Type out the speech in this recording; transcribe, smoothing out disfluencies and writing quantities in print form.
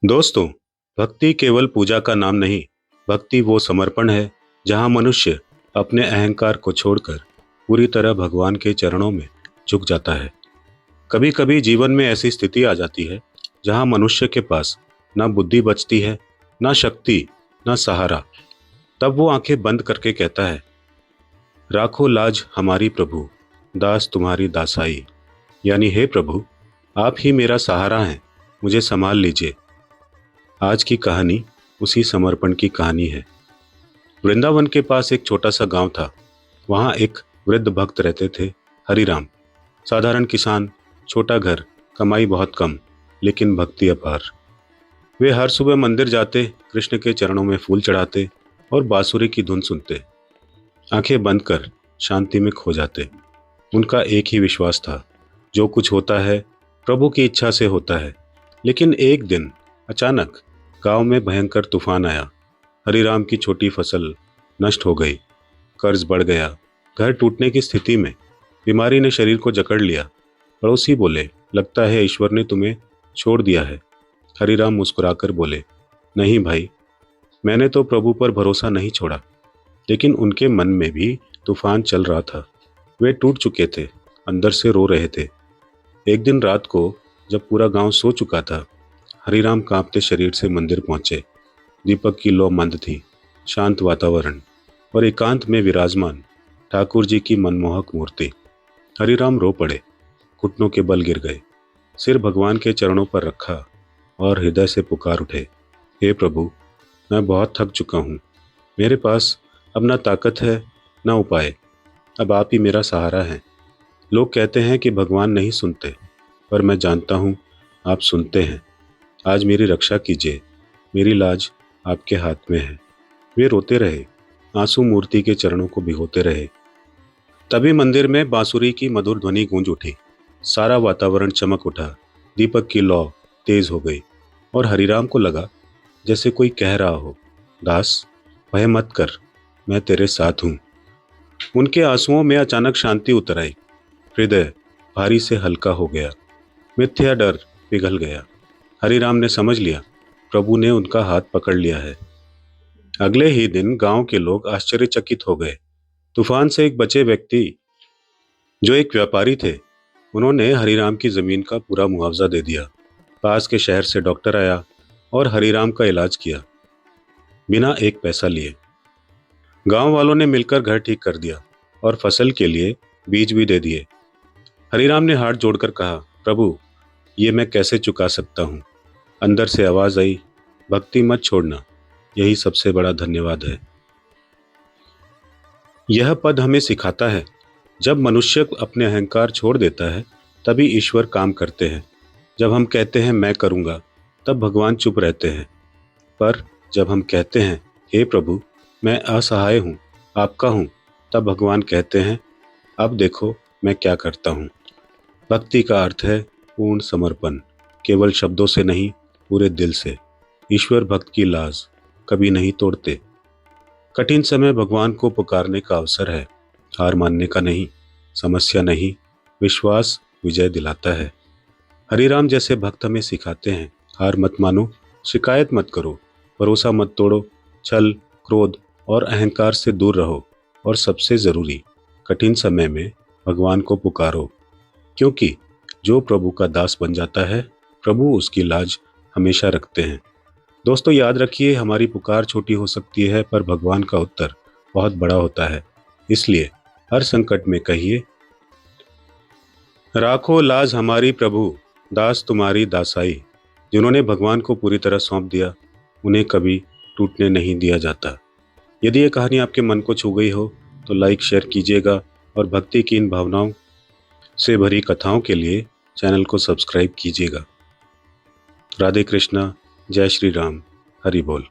दोस्तों, भक्ति केवल पूजा का नाम नहीं, भक्ति वो समर्पण है जहां मनुष्य अपने अहंकार को छोड़कर पूरी तरह भगवान के चरणों में झुक जाता है। कभी कभी जीवन में ऐसी स्थिति आ जाती है जहां मनुष्य के पास ना बुद्धि बचती है, ना शक्ति, ना सहारा। तब वो आंखें बंद करके कहता है, राखो लाज हमारी प्रभु, दास तुम्हारी दासाई। यानी हे प्रभु, आप ही मेरा सहारा हैं, मुझे संभाल लीजिए। आज की कहानी उसी समर्पण की कहानी है। वृंदावन के पास एक छोटा सा गांव था। वहां एक वृद्ध भक्त रहते थे, हरिराम। साधारण किसान, छोटा घर, कमाई बहुत कम, लेकिन भक्ति अपार। वे हर सुबह मंदिर जाते, कृष्ण के चरणों में फूल चढ़ाते और बांसुरी की धुन सुनते। आंखें बंद कर शांति में खो जाते। उनका एक ही विश्वास था, जो कुछ होता है प्रभु की इच्छा से होता है। लेकिन एक दिन अचानक गांव में भयंकर तूफान आया। हरिराम की छोटी फसल नष्ट हो गई, कर्ज बढ़ गया, घर टूटने की स्थिति में। बीमारी ने शरीर को जकड़ लिया। पड़ोसी बोले, लगता है ईश्वर ने तुम्हें छोड़ दिया है। हरिराम मुस्कुराकर बोले, नहीं भाई, मैंने तो प्रभु पर भरोसा नहीं छोड़ा। लेकिन उनके मन में भी तूफान चल रहा था। वे टूट चुके थे, अंदर से रो रहे थे। एक दिन रात को जब पूरा गांव सो चुका था, हरिराम कांपते शरीर से मंदिर पहुंचे। दीपक की लौ मंद थी, शांत वातावरण और एकांत में विराजमान ठाकुर जी की मनमोहक मूर्ति। हरिराम रो पड़े, घुटनों के बल गिर गए, सिर भगवान के चरणों पर रखा और हृदय से पुकार उठे, हे प्रभु, मैं बहुत थक चुका हूँ। मेरे पास अब ना ताकत है, ना उपाय। अब आप ही मेरा सहारा हैं। लोग कहते हैं कि भगवान नहीं सुनते, पर मैं जानता हूँ आप सुनते हैं। आज मेरी रक्षा कीजिए, मेरी लाज आपके हाथ में है। वे रोते रहे, आंसू मूर्ति के चरणों को भिगोते रहे। तभी मंदिर में बांसुरी की मधुर ध्वनि गूंज उठी। सारा वातावरण चमक उठा। दीपक की लौ तेज हो गई और हरिराम को लगा जैसे कोई कह रहा हो, दास, भय मत कर, मैं तेरे साथ हूँ। उनके आंसुओं में अचानक शांति उतर आई। हृदय भारी से हल्का हो गया, मिथ्या डर पिघल गया। हरिराम ने समझ लिया, प्रभु ने उनका हाथ पकड़ लिया है। अगले ही दिन गांव के लोग आश्चर्यचकित हो गए। तूफान से एक बचे व्यक्ति, जो एक व्यापारी थे, उन्होंने हरिराम की जमीन का पूरा मुआवजा दे दिया। पास के शहर से डॉक्टर आया और हरिराम का इलाज किया, बिना एक पैसा लिए। गांव वालों ने मिलकर घर ठीक कर दिया और फसल के लिए बीज भी दे दिए। हरिराम ने हाथ जोड़कर कहा, प्रभु, ये मैं कैसे चुका सकता हूँ। अंदर से आवाज आई, भक्ति मत छोड़ना, यही सबसे बड़ा धन्यवाद है। यह पद हमें सिखाता है, जब मनुष्य अपने अहंकार छोड़ देता है तभी ईश्वर काम करते हैं। जब हम कहते हैं मैं करूँगा, तब भगवान चुप रहते हैं। पर जब हम कहते हैं, हे प्रभु, मैं असहाय हूँ, आपका हूँ, तब भगवान कहते हैं, अब देखो मैं क्या करता हूँ। भक्ति का अर्थ है पूर्ण समर्पण, केवल शब्दों से नहीं, पूरे दिल से। ईश्वर भक्त की लाज कभी नहीं तोड़ते। कठिन समय भगवान को पुकारने का अवसर है, हार मानने का नहीं। समस्या नहीं, विश्वास विजय दिलाता है। हरिराम जैसे भक्त हमें सिखाते हैं, हार मत मानो, शिकायत मत करो, भरोसा मत तोड़ो, छल, क्रोध और अहंकार से दूर रहो। और सबसे जरूरी, कठिन समय में भगवान को पुकारो, क्योंकि जो प्रभु का दास बन जाता है, प्रभु उसकी लाज हमेशा रखते हैं। दोस्तों, याद रखिए, हमारी पुकार छोटी हो सकती है, पर भगवान का उत्तर बहुत बड़ा होता है। इसलिए हर संकट में कहिए, राखो लाज हमारी प्रभु, दास तुम्हारी दासाई। जिन्होंने भगवान को पूरी तरह सौंप दिया, उन्हें कभी टूटने नहीं दिया जाता। यदि ये कहानी आपके मन को छू गई हो तो लाइक शेयर कीजिएगा और भक्ति की इन भावनाओं से भरी कथाओं के लिए चैनल को सब्सक्राइब कीजिएगा। राधे कृष्णा, जय श्री राम, हरि बोल।